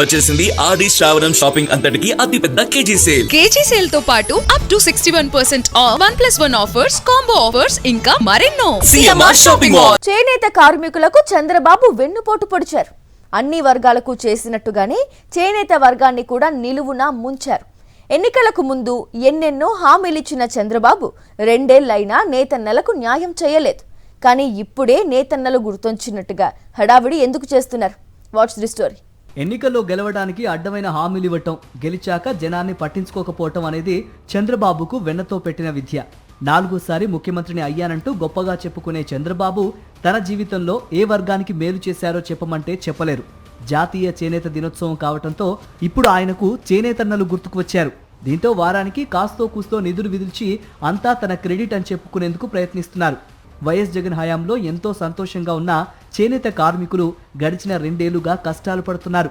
వచ్చేసింది ఆది శ్రావణం షాపింగ్ అంతటికి అతిపెద్ద కేజీ సేల్ తో పాటు up to 61% of 1+1 offers, combo offers ఇంకా మరెన్నో. CMR shopping mall. చేనేత కార్మికులకు చంద్రబాబు వెన్నుపోటు పొడిచారు. అన్ని వర్గాలకు చేసినట్టుగానే చేనేత వర్గాన్ని కూడా నిలువునా ముంచారు. ఎన్నికలకు ముందు ఎన్నెన్నో హామీలిచ్చిన చంద్రబాబు రెండేళ్లైనా నేతన్నలకు న్యాయం చేయలేదు. కానీ ఇప్పుడే నేతన్నలు గుర్తొచ్చినట్టుగా హడావిడి ఎందుకు చేస్తున్నారు? What's the story. ఎన్నికల్లో గెలవడానికి అడ్డమైన హామీలు ఇవ్వటం, గెలిచాక జనాన్ని పట్టించుకోకపోవటం అనేది చంద్రబాబుకు వెన్నతో పెట్టిన విద్య. 4సారి ముఖ్యమంత్రిని అయ్యానంటూ గొప్పగా చెప్పుకునే చంద్రబాబు తన జీవితంలో ఏ వర్గానికి మేలు చేశారో చెప్పమంటే చెప్పలేరు. జాతీయ చేనేత దినోత్సవం కావటంతో ఇప్పుడు ఆయనకు చేనేతన్నలు గుర్తుకు వచ్చారు. దీంతో వారానికి కాస్తో కూస్తో నిధులు విదిల్చి అంతా తన క్రెడిట్ అని చెప్పుకునేందుకు ప్రయత్నిస్తున్నారు. వైఎస్ జగన్ హయాంలో ఎంతో సంతోషంగా ఉన్న చేనేత కార్మికులు గడిచిన 2 ఏళ్లుగా కష్టాలు పడుతున్నారు.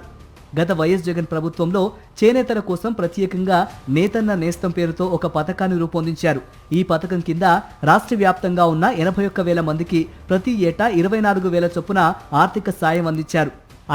గత వైఎస్ జగన్ ప్రభుత్వంలో చేనేతల కోసం ప్రత్యేకంగా నేతన్న నేస్తం పేరుతో ఒక పథకాన్ని రూపొందించారు. ఈ పథకం కింద రాష్ట్ర వ్యాప్తంగా ఉన్న 81,000 మందికి ప్రతి ఏటా 24,000 చొప్పున ఆర్థిక సాయం అందించారు.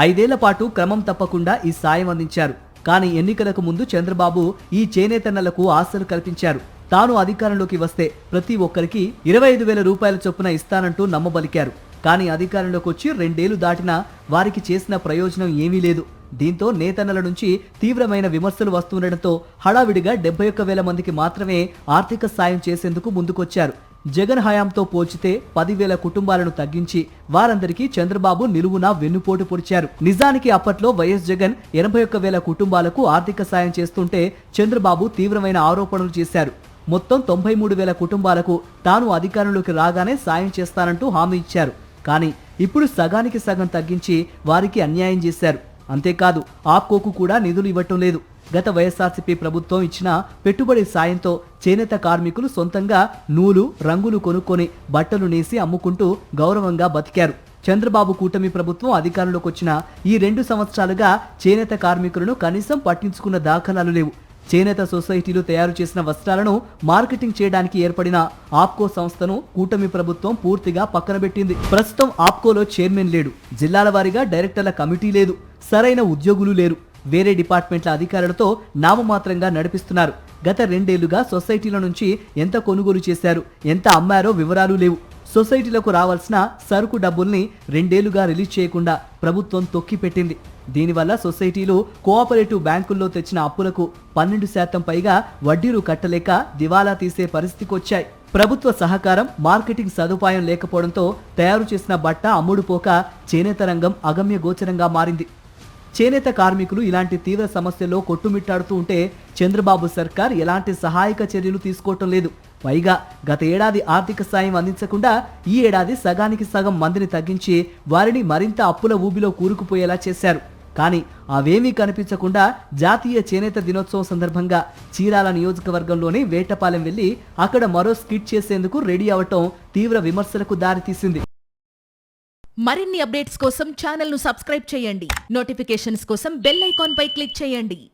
5 ఏళ్ల పాటు క్రమం తప్పకుండా ఈ సాయం అందించారు. కానీ ఎన్నికలకు ముందు చంద్రబాబు ఈ చేనేతన్నలకు ఆశలు కల్పించారు. తాను అధికారంలోకి వస్తే ప్రతి ఒక్కరికి 25,000 రూపాయల చొప్పున ఇస్తానంటూ నమ్మబలికారు. కానీ అధికారంలోకి వచ్చి 2 ఏళ్లు దాటినా వారికి చేసిన ప్రయోజనం ఏమీ లేదు. దీంతో నేతన్నల నుంచి తీవ్రమైన విమర్శలు వస్తుండటంతో హడావిడిగా 71,000 మందికి మాత్రమే ఆర్థిక సాయం చేసేందుకు ముందుకొచ్చారు. జగన్ హయాంతో పోల్చితే 10,000 కుటుంబాలను తగ్గించి వారందరికీ చంద్రబాబు నిలువునా వెన్నుపోటు పొడిచారు. నిజానికి అప్పట్లో వైఎస్ జగన్ 81,000 కుటుంబాలకు ఆర్థిక సాయం చేస్తుంటే చంద్రబాబు తీవ్రమైన ఆరోపణలు చేశారు. మొత్తం 93,000 కుటుంబాలకు తాను అధికారంలోకి రాగానే సాయం చేస్తానంటూ హామీ ఇచ్చారు. కానీ ఇప్పుడు సగానికి సగం తగ్గించి వారికి అన్యాయం చేశారు. అంతేకాదు ఆప్కోకు కూడా నిధులు ఇవ్వటం లేదు. గత వైఎస్ఆర్సీపీ ప్రభుత్వం ఇచ్చిన పెట్టుబడి సాయంతో చేనేత కార్మికులు సొంతంగా నూలు, రంగులు కొనుక్కొని బట్టలు నేసి అమ్ముకుంటూ గౌరవంగా బతికారు. చంద్రబాబు కూటమి ప్రభుత్వం అధికారంలోకి వచ్చిన ఈ 2 సంవత్సరాలుగా చేనేత కార్మికులను కనీసం పట్టించుకున్న దాఖలాలు లేవు. చేనేత సొసైటీలు తయారు చేసిన వస్త్రాలను మార్కెటింగ్ చేయడానికి ఏర్పడిన ఆప్కో సంస్థను కూటమి ప్రభుత్వం పూర్తిగా పక్కనబెట్టింది. ప్రస్తుతం ఆప్కోలో చైర్మన్ లేడు, జిల్లాల వారీగా డైరెక్టర్ల కమిటీ లేదు, సరైన ఉద్యోగులు లేరు. వేరే డిపార్ట్మెంట్ల అధికారులతో నామమాత్రంగా నడిపిస్తున్నారు. గత 2 ఏళ్లుగా సొసైటీల నుంచి ఎంత కొనుగోలు చేశారు, ఎంత అమ్మారో వివరాలు లేవు. సొసైటీలకు రావాల్సిన సరుకు డబ్బుల్ని 2 ఏళ్లుగా రిలీజ్ చేయకుండా ప్రభుత్వం తొక్కిపెట్టింది. దీనివల్ల సొసైటీలు కోఆపరేటివ్ బ్యాంకుల్లో తెచ్చిన అప్పులకు 12% పైగా వడ్డీలు కట్టలేక దివాలా తీసే పరిస్థితికి వచ్చాయి. ప్రభుత్వ సహకారం, మార్కెటింగ్ సదుపాయం లేకపోవడంతో తయారు చేసిన బట్ట అమ్ముడుపోక చేనేత రంగం అగమ్య గోచరంగా మారింది. చేనేత కార్మికులు ఇలాంటి తీవ్ర సమస్యల్లో కొట్టుమిట్టాడుతూ ఉంటే చంద్రబాబు సర్కార్ ఎలాంటి సహాయక చర్యలు తీసుకోవటం లేదు. పైగా గత ఏడాది ఆర్థిక సాయం అందించకుండా ఈ ఏడాది సగానికి సగం మందిని తగ్గించి వారిని మరింత అప్పుల ఊబిలో కూరుకుపోయేలా చేశారు. కానీ అవేమీ కనిపించకుండా జాతీయ చేనేత దినోత్సవం సందర్భంగా చీరాల నియోజకవర్గంలోని వేటపాలెం వెళ్లి అక్కడ మరో స్కిట్ చేసేందుకు రెడీ అవటం తీవ్ర విమర్శలకు దారితీసింది. మరిన్ని అప్డేట్స్ కోసం ఛానల్ ను సబ్స్క్రైబ్ చేయండి. నోటిఫికేషన్స్ కోసం బెల్ ఐకాన్ పై క్లిక్ చేయండి.